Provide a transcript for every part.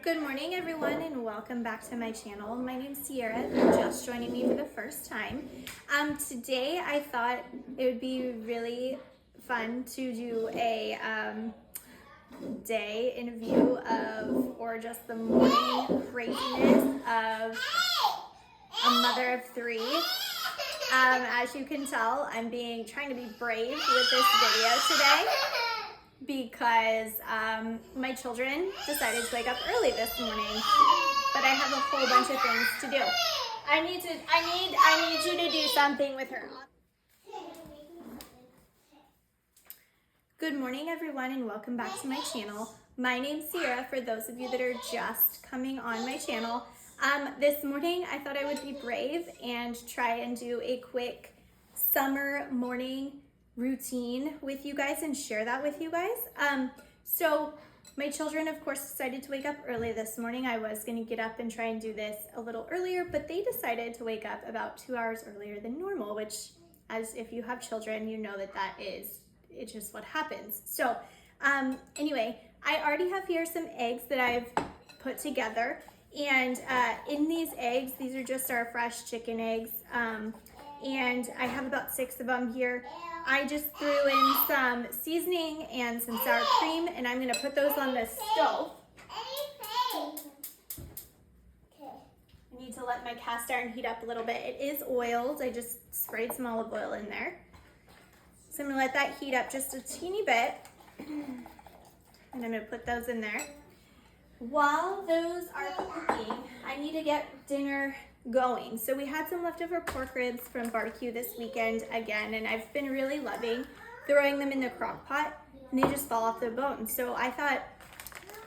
Good morning everyone and welcome back to my channel. My name's Sierra, if you're just joining me for the first time. Today I thought it would be really fun to do a day in view of, or just the morning craziness of a mother of three. As you can tell, I'm trying to be brave with this video today, because my children decided to wake up early this morning, but I have a whole bunch of things to do. I need you to do something with her. Good morning everyone and welcome back to my channel. My name's Sierra, for those of you that are just coming on my channel. This morning I thought I would be brave and try and do a quick summer morning routine with you guys and share that with you guys. So my children of course decided to wake up early this morning. I was going to get up and try and do this a little earlier, but they decided to wake up about 2 hours earlier than normal, which, as if you have children, you know it's just what happens. So anyway, I already have here some eggs that I've put together, and in these eggs, these are just our fresh chicken eggs, and I have about 6 of them here. I just threw in some seasoning and some sour cream, and I'm gonna put those on the stove. I need to let my cast iron heat up a little bit. It is oiled. I just sprayed some olive oil in there. So I'm gonna let that heat up just a teeny bit, and I'm gonna put those in there. While those are cooking, I need to get dinner going. So we had some leftover pork ribs from barbecue this weekend again, and I've been really loving throwing them in the crock pot, and they just fall off the bone. So I thought,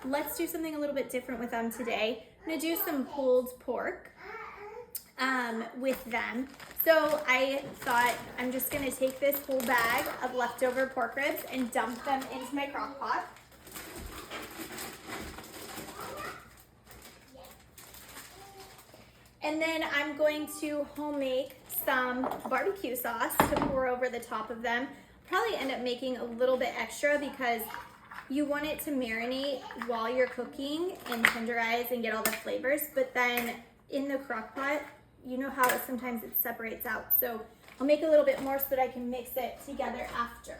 let's do something a little bit different with them today. I'm gonna do some pulled pork with them. So I thought I'm just gonna take this whole bag of leftover pork ribs and dump them into my crock pot. And then I'm going to home make some barbecue sauce to pour over the top of them. Probably end up making a little bit extra because you want it to marinate while you're cooking and tenderize and get all the flavors. But then in the crock pot, you know how sometimes it separates out. So I'll make a little bit more so that I can mix it together after.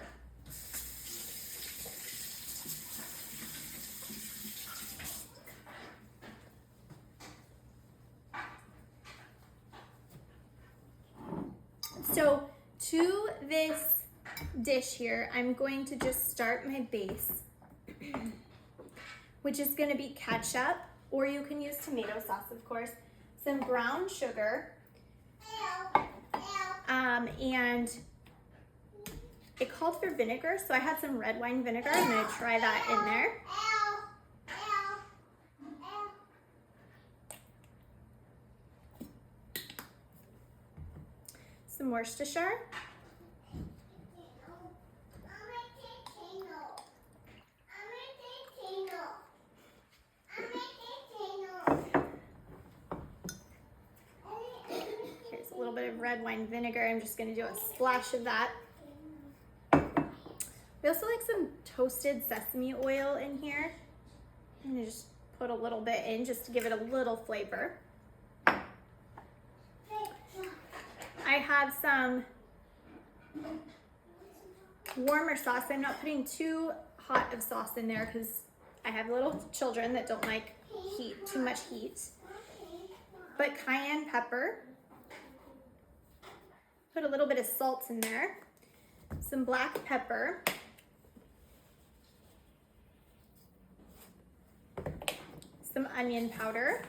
So to this dish here, I'm going to just start my base, which is going to be ketchup, or you can use tomato sauce, of course, some brown sugar, and it called for vinegar, so I had some red wine vinegar. I'm going to try that in there. Some Worcestershire. Here's a little bit of red wine vinegar. I'm just going to do a splash of that. We also like some toasted sesame oil in here. I'm going to just put a little bit in just to give it a little flavor. I have some warmer sauce. I'm not putting too hot of sauce in there because I have little children that don't like too much heat. But cayenne pepper. Put a little bit of salt in there. Some black pepper. Some onion powder.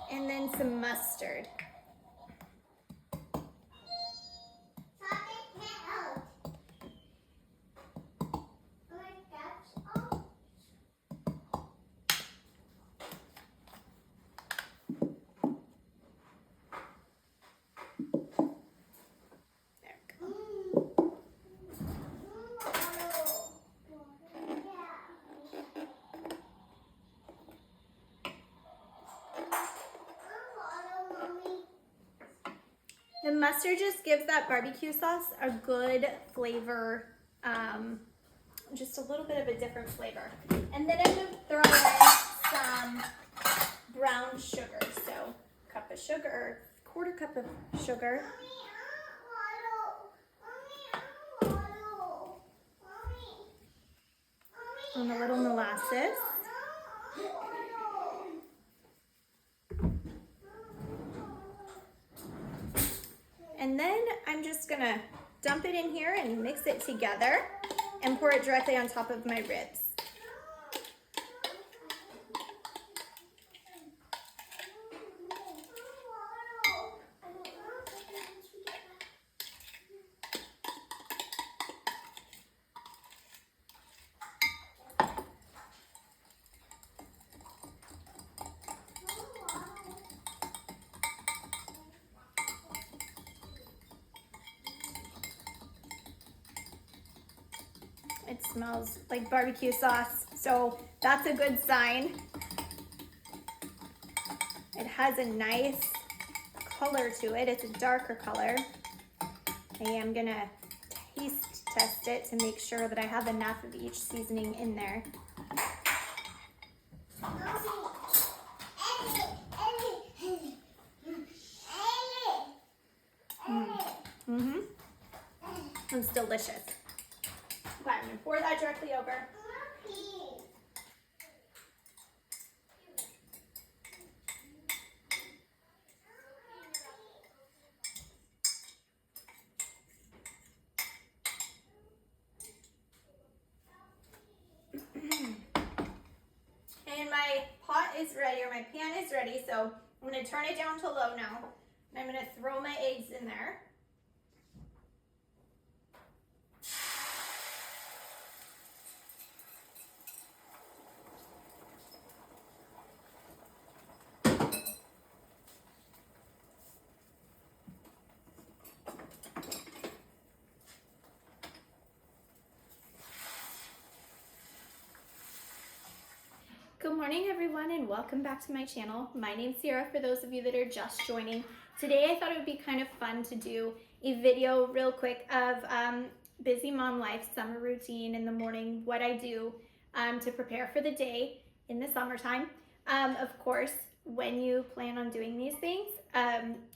And then some mustard. The mustard just gives that barbecue sauce a good flavor just a little bit of a different flavor. And then I'm going to throw in some brown sugar. So cup of sugar, quarter cup of sugar. And a little molasses. And then I'm just gonna dump it in here and mix it together and pour it directly on top of my ribs. It smells like barbecue sauce, so that's a good sign. It has a nice color to it. It's a darker color. I am gonna taste test it to make sure that I have enough of each seasoning in there. It's delicious. Okay, I'm gonna pour that directly over. And my pot is ready, or my pan is ready, so I'm gonna turn it down to low now. And I'm gonna throw my eggs in there. Good morning everyone and welcome back to my channel. My name's Sierra for those of you that are just joining. Today I thought it would be kind of fun to do a video real quick of busy mom life, summer routine in the morning, what I do to prepare for the day in the summertime. Of course, when you plan on doing these things,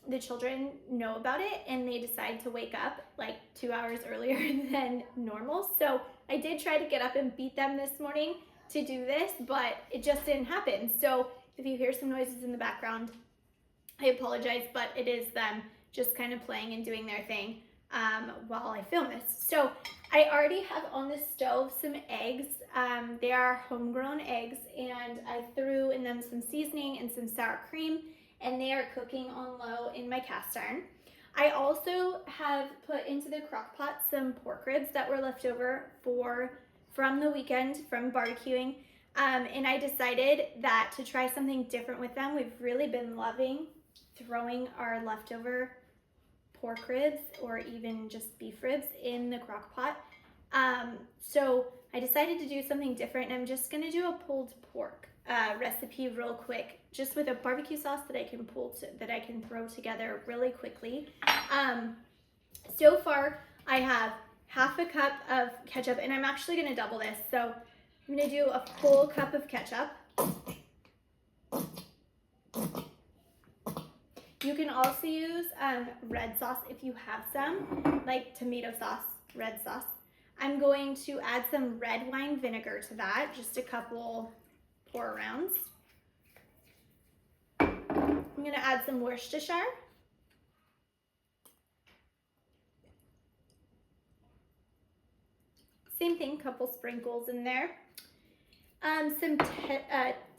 the children know about it and they decide to wake up like 2 hours earlier than normal. So I did try to get up and beat them this morning to do this, but it just didn't happen. So if you hear some noises in the background, I apologize, but it is them just kind of playing and doing their thing while I film this. So I already have on the stove some eggs. They are homegrown eggs, and I threw in them some seasoning and some sour cream, and they are cooking on low in my cast iron. I also have put into the crock pot some pork ribs that were left over from the weekend from barbecuing, and I decided that to try something different with them. We've really been loving throwing our leftover pork ribs or even just beef ribs in the crock pot. So I decided to do something different, and I'm just gonna do a pulled pork recipe real quick, just with a barbecue sauce that I can throw together really quickly. So far I have half a cup of ketchup, and I'm actually gonna double this. So I'm gonna do a full cup of ketchup. You can also use red sauce if you have some, like tomato sauce, red sauce. I'm going to add some red wine vinegar to that, just a couple pour arounds. I'm gonna add some Worcestershire. Same thing, couple sprinkles in there. Some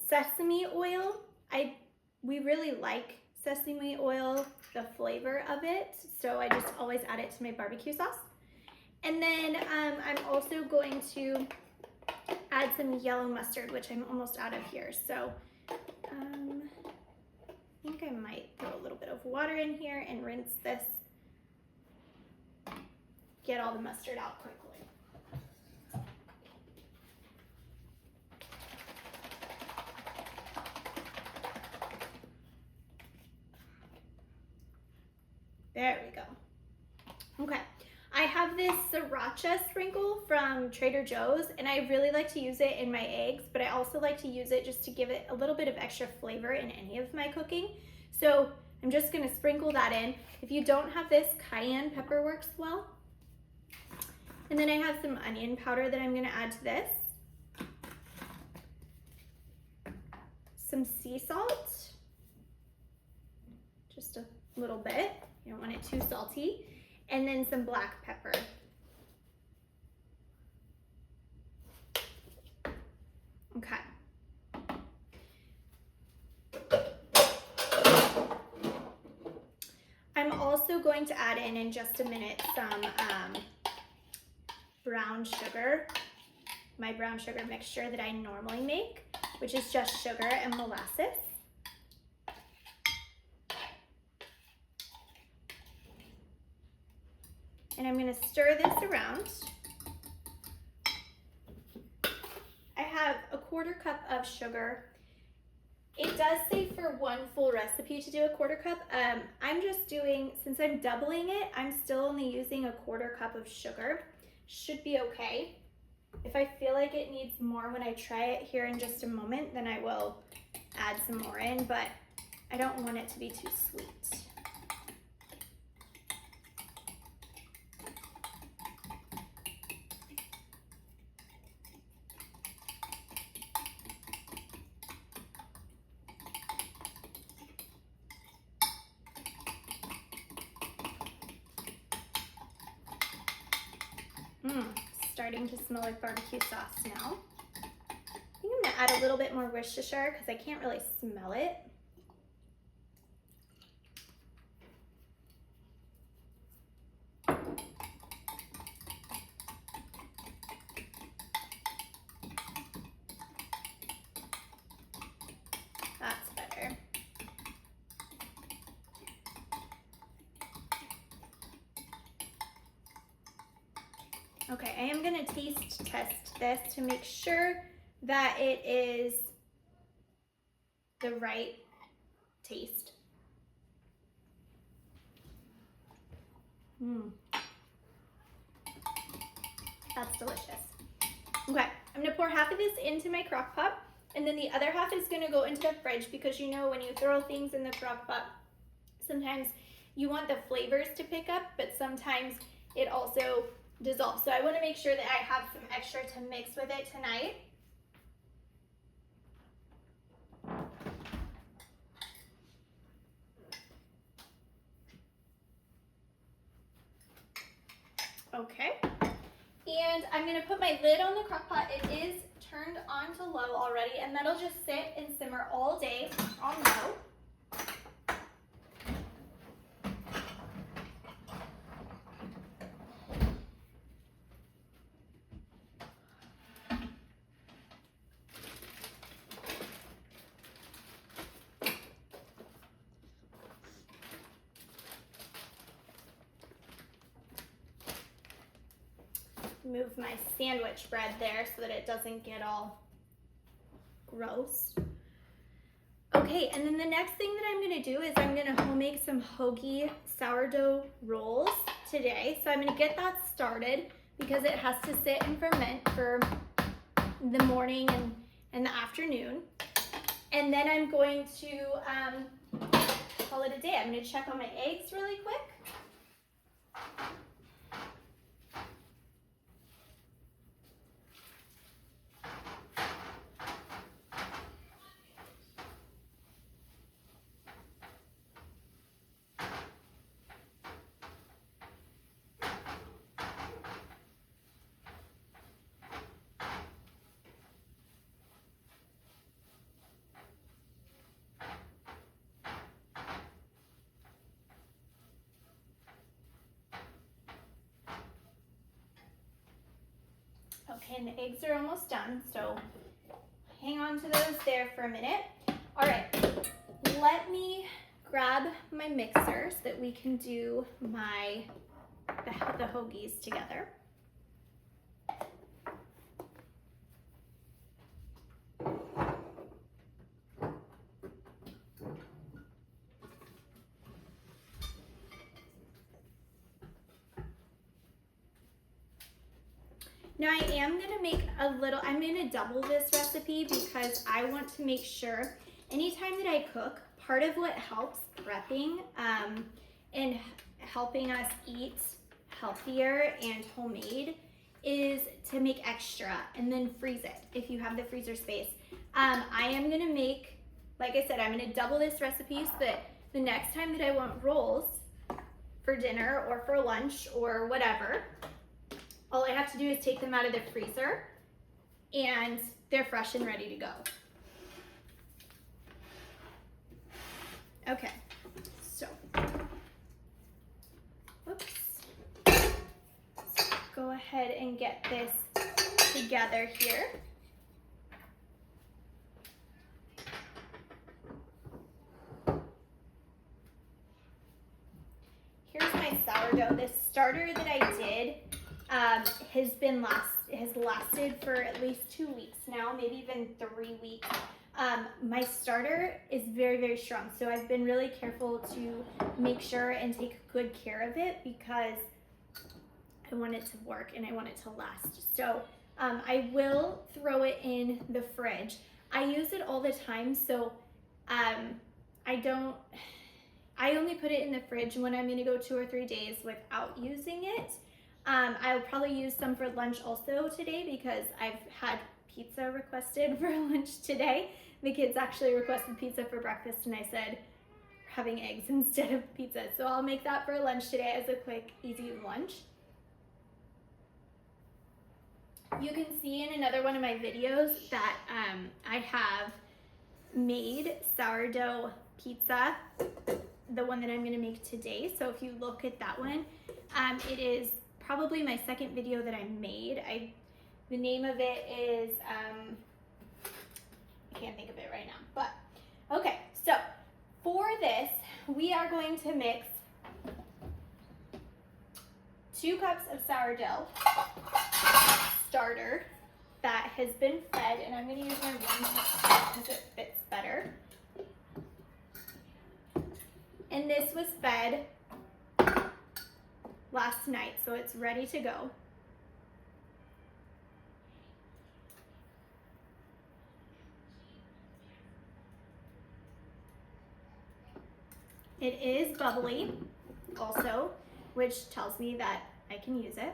sesame oil. We really like sesame oil, the flavor of it, so I just always add it to my barbecue sauce. And then I'm also going to add some yellow mustard, which I'm almost out of here. So I think I might throw a little bit of water in here and rinse this, get all the mustard out quickly. There we go. Okay, I have this sriracha sprinkle from Trader Joe's, and I really like to use it in my eggs, but I also like to use it just to give it a little bit of extra flavor in any of my cooking. So I'm just gonna sprinkle that in. If you don't have this, cayenne pepper works well. And then I have some onion powder that I'm gonna add to this. Some sea salt, just a little bit. You don't want it too salty. And then some black pepper. Okay. I'm also going to add in just a minute some brown sugar, my brown sugar mixture that I normally make, which is just sugar and molasses. And I'm gonna stir this around. I have a 1/4 cup of sugar. It does say for 1 full recipe to do a 1/4 cup. I'm just doing, since I'm doubling it, I'm still only using a 1/4 cup of sugar. Should be okay. If I feel like it needs more when I try it here in just a moment, then I will add some more in, but I don't want it to be too sweet. Starting to smell like barbecue sauce now. I think I'm gonna add a little bit more Worcestershire because I can't really smell it. That's better. Okay, I am gonna taste test this to make sure that it is the right taste. That's delicious. Okay, I'm gonna pour half of this into my crock pot, and then the other half is gonna go into the fridge because you know when you throw things in the crock pot, sometimes you want the flavors to pick up, but sometimes it also dissolve. So I want to make sure that I have some extra to mix with it tonight. Okay. And I'm going to put my lid on the crock pot. It is turned on to low already, and that'll just sit and simmer all day on low. Move my sandwich bread there so that it doesn't get all gross. Okay, and then the next thing that I'm gonna do is I'm gonna home make some hoagie sourdough rolls today. So I'm gonna get that started because it has to sit and ferment for the morning and the afternoon. And then I'm going to call it a day. I'm gonna check on my eggs really quick. Okay, and the eggs are almost done, so hang on to those there for a minute. All right, let me grab my mixer so that we can do the hoagies together. Now I am gonna make I'm gonna double this recipe because I want to make sure anytime that I cook, part of what helps prepping and helping us eat healthier and homemade is to make extra and then freeze it if you have the freezer space. I am gonna make, like I said, I'm gonna double this recipe so that the next time that I want rolls for dinner or for lunch or whatever, all I have to do is take them out of the freezer and they're fresh and ready to go. Okay, so, whoops. So go ahead and get this together here. Here's my sourdough. This starter that I did has lasted for at least 2 weeks now, maybe even 3 weeks. My starter is very, very strong, so I've been really careful to make sure and take good care of it because I want it to work and I want it to last. So I will throw it in the fridge. I use it all the time, so I only put it in the fridge when I'm gonna go 2 or 3 days without using it. I'll probably use some for lunch also today because I've had pizza requested for lunch today. The kids actually requested pizza for breakfast and I said we're having eggs instead of pizza. So I'll make that for lunch today as a quick, easy lunch. You can see in another one of my videos that I have made sourdough pizza, the one that I'm gonna make today. So if you look at that one, it is probably my second video that I made. The name of it is, I can't think of it right now, but okay. So for this, we are going to mix 2 cups of sourdough starter that has been fed, and I'm gonna use my 1 cup because it fits better. And this was fed last night, so it's ready to go. It is bubbly also, which tells me that I can use it.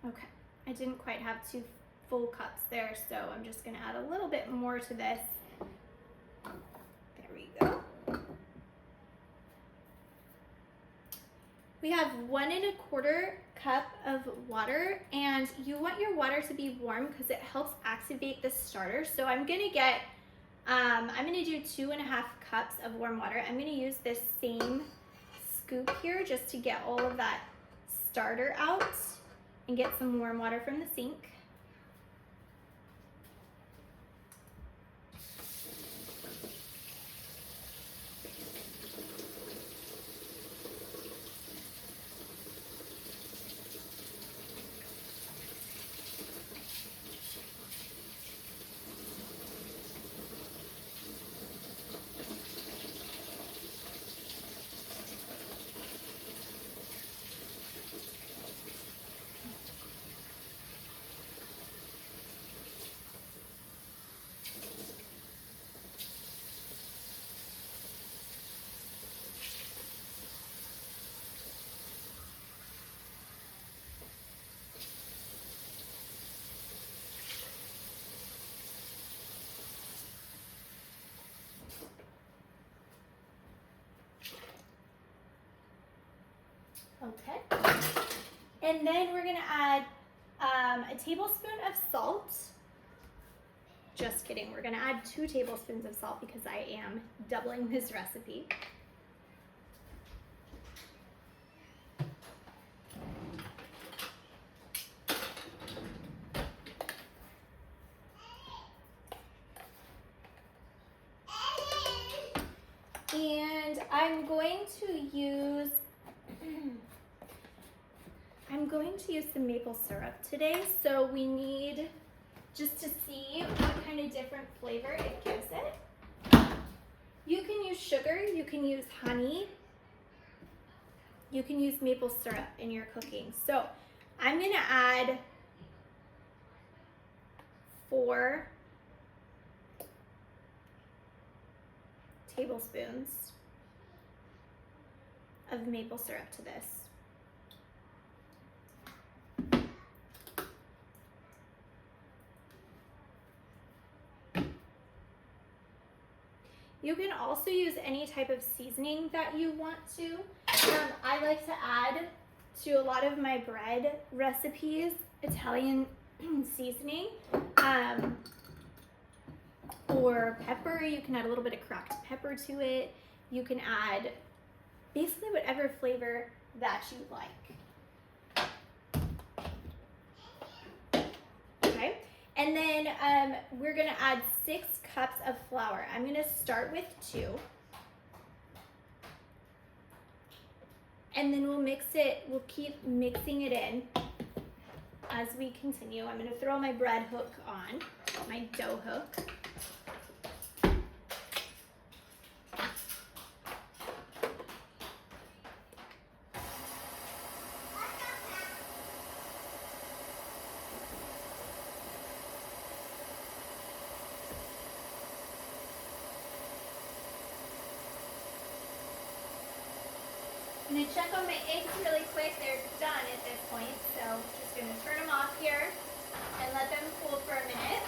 Okay, I didn't quite have 2 full cups there, so I'm just gonna add a little bit more to this. There we go. We have 1 1/4 cup of water, and you want your water to be warm because it helps activate the starter. So I'm gonna get, I'm gonna do 2 1/2 cups of warm water. I'm gonna use this same scoop here just to get all of that starter out and get some warm water from the sink. Okay, and then we're gonna add a tablespoon of salt. Just kidding, we're gonna add 2 tablespoons of salt because I am doubling this recipe. And I'm going to use some maple syrup today. So we need just to see what kind of different flavor it gives it. You can use sugar, you can use honey, you can use maple syrup in your cooking. So I'm gonna add 4 tablespoons of maple syrup to this. You can also use any type of seasoning that you want to. I like to add to a lot of my bread recipes Italian seasoning or pepper. You can add a little bit of cracked pepper to it. You can add basically whatever flavor that you like. Okay, and then we're gonna add 6 cups of flour. I'm gonna start with 2. And then we'll keep mixing it in as we continue. I'm gonna throw my bread hook on, my dough hook. I'm gonna check on my eggs really quick. They're done at this point, so just gonna turn them off here and let them cool for a minute.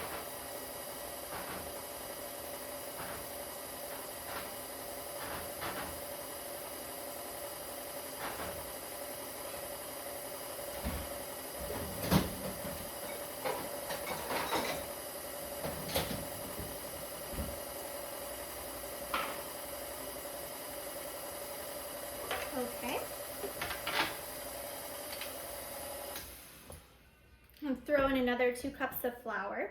Okay. I'm throwing another 2 cups of flour.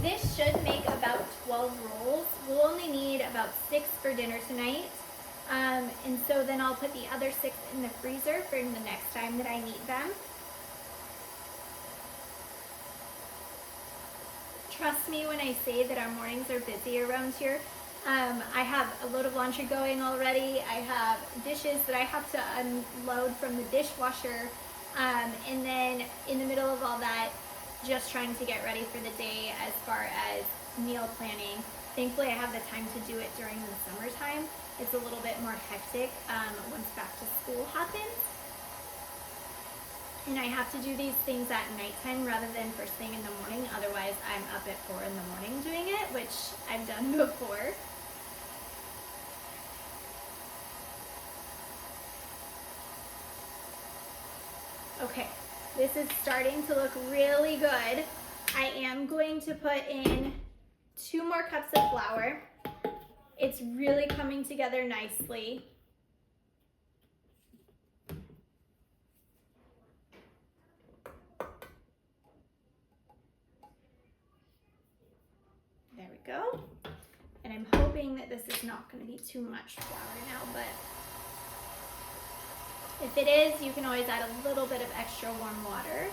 This should make about 12 rolls. We'll only need about 6 for dinner tonight. And so then I'll put the other 6 in the freezer for the next time that I need them. Trust me when I say that our mornings are busy around here. I have a load of laundry going already. I have dishes that I have to unload from the dishwasher. And then in the middle of all that, just trying to get ready for the day as far as meal planning. Thankfully, I have the time to do it during the summertime. It's a little bit more hectic once back to school happens. And I have to do these things at nighttime rather than first thing in the morning. Otherwise, I'm up at 4 in the morning doing it, which I've done before. Okay, this is starting to look really good. I am going to put in 2 more cups of flour. It's really coming together nicely. There we go. And I'm hoping that this is not going to be too much flour now, but if it is, you can always add a little bit of extra warm water.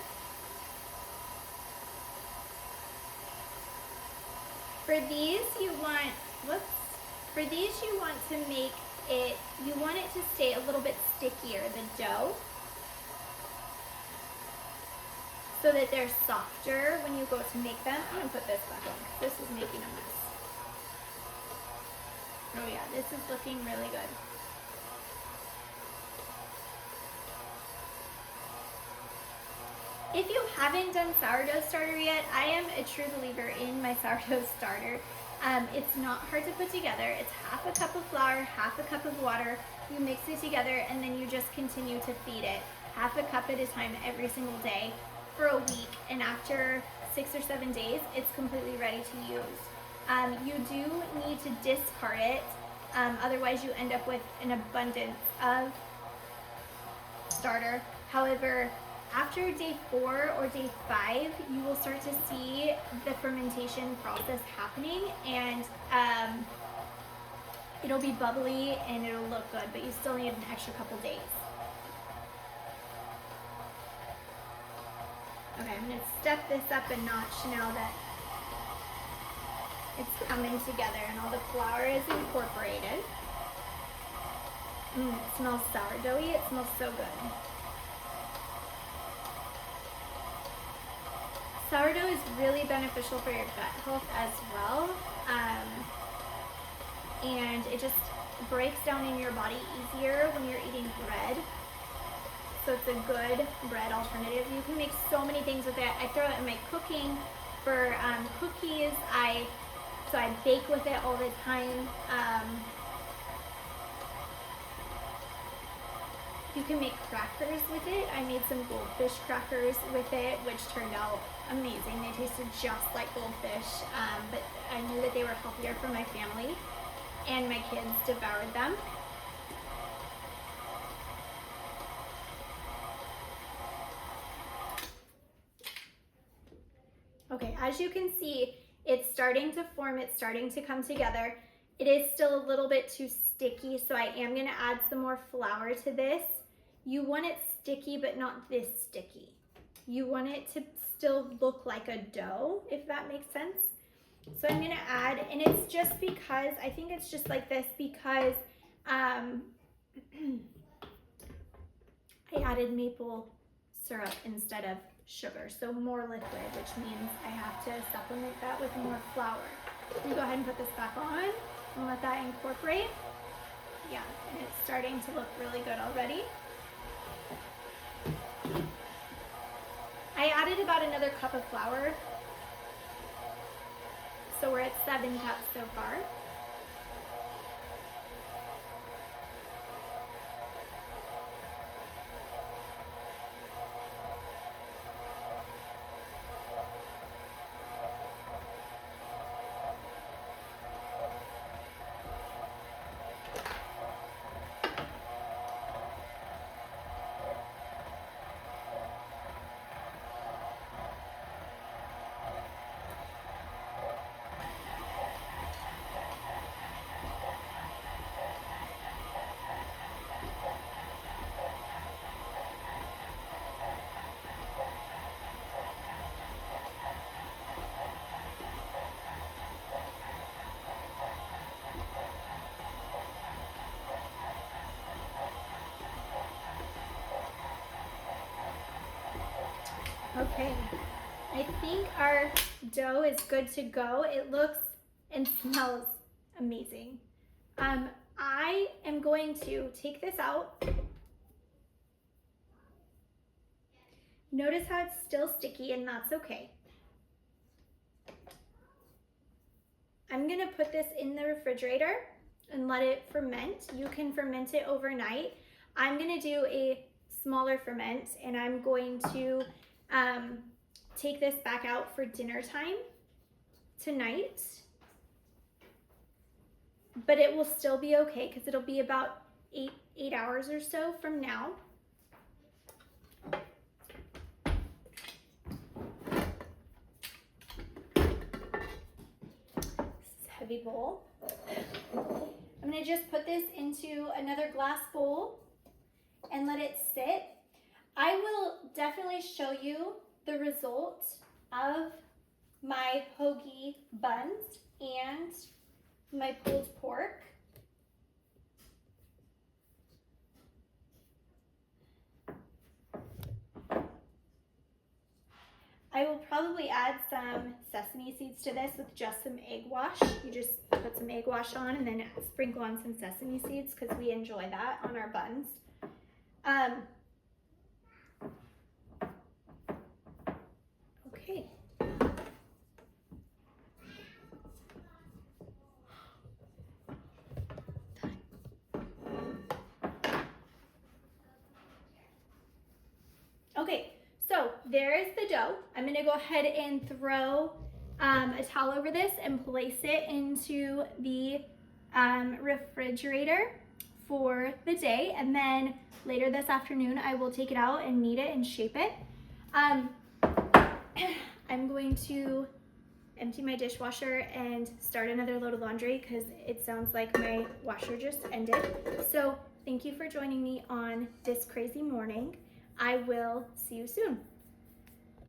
For these, you want to make it, you want it to stay a little bit stickier, the dough, so that they're softer when you go to make them. I'm gonna put this back on because this is making a mess. Oh yeah, this is looking really good. If you haven't done sourdough starter yet, I am a true believer in my sourdough starter. It's not hard to put together. It's half a cup of flour, half a cup of water. You mix it together and then you just continue to feed it half a cup at a time every single day for a week. And after 6 or 7 days, it's completely ready to use. You do need to discard it, otherwise you end up with an abundance of starter. However, after day 4 or day 5, you will start to see the fermentation process happening, and it'll be bubbly and it'll look good, but you still need an extra couple days. Okay, I'm gonna step this up a notch now that it's coming together and all the flour is incorporated. It smells sourdoughy. It smells so good. Sourdough is really beneficial for your gut health as well. And it just breaks down in your body easier when you're eating bread. So it's a good bread alternative. You can make so many things with it. I throw it in my cooking for cookies. So I bake with it all the time. You can make crackers with it. I made some goldfish crackers with it, which turned out amazing. They tasted just like goldfish, but I knew that they were healthier for my family, and my kids devoured them. Okay, as you can see, it's starting to form, it's starting to come together. It is still a little bit too sticky, so I am gonna add some more flour to this. You want it sticky, but not this sticky. You want it to still look like a dough, if that makes sense. So I'm gonna add, and it's just because, I think it's just like this because I added maple syrup instead of sugar, so more liquid, which means I have to supplement that with more flour. I'm gonna go ahead and put this back on and let that incorporate. Yeah, and it's starting to look really good already. I added about another cup of flour, so we're at 7 cups so far. Okay, I think our dough is good to go. It looks and smells amazing. I am going to take this out. Notice how it's still sticky, and that's okay. I'm gonna put this in the refrigerator and let it ferment. You can ferment it overnight. I'm gonna do a smaller ferment, and I'm going to take this back out for dinner time tonight, but it will still be okay because it'll be about eight hours or so from now. This is a heavy bowl. I'm gonna just put this into another glass bowl and let it sit. I will definitely show you the result of my hoagie buns and my pulled pork. I will probably add some sesame seeds to this with just some egg wash. You just put some egg wash on and then sprinkle on some sesame seeds because we enjoy that on our buns. Okay. Okay, so there is the dough. I'm gonna go ahead and throw a towel over this and place it into the refrigerator for the day, and then later this afternoon I will take it out and knead it and shape it. I'm going to empty my dishwasher and start another load of laundry because it sounds like my washer just ended. So thank you for joining me on this crazy morning. I will see you soon.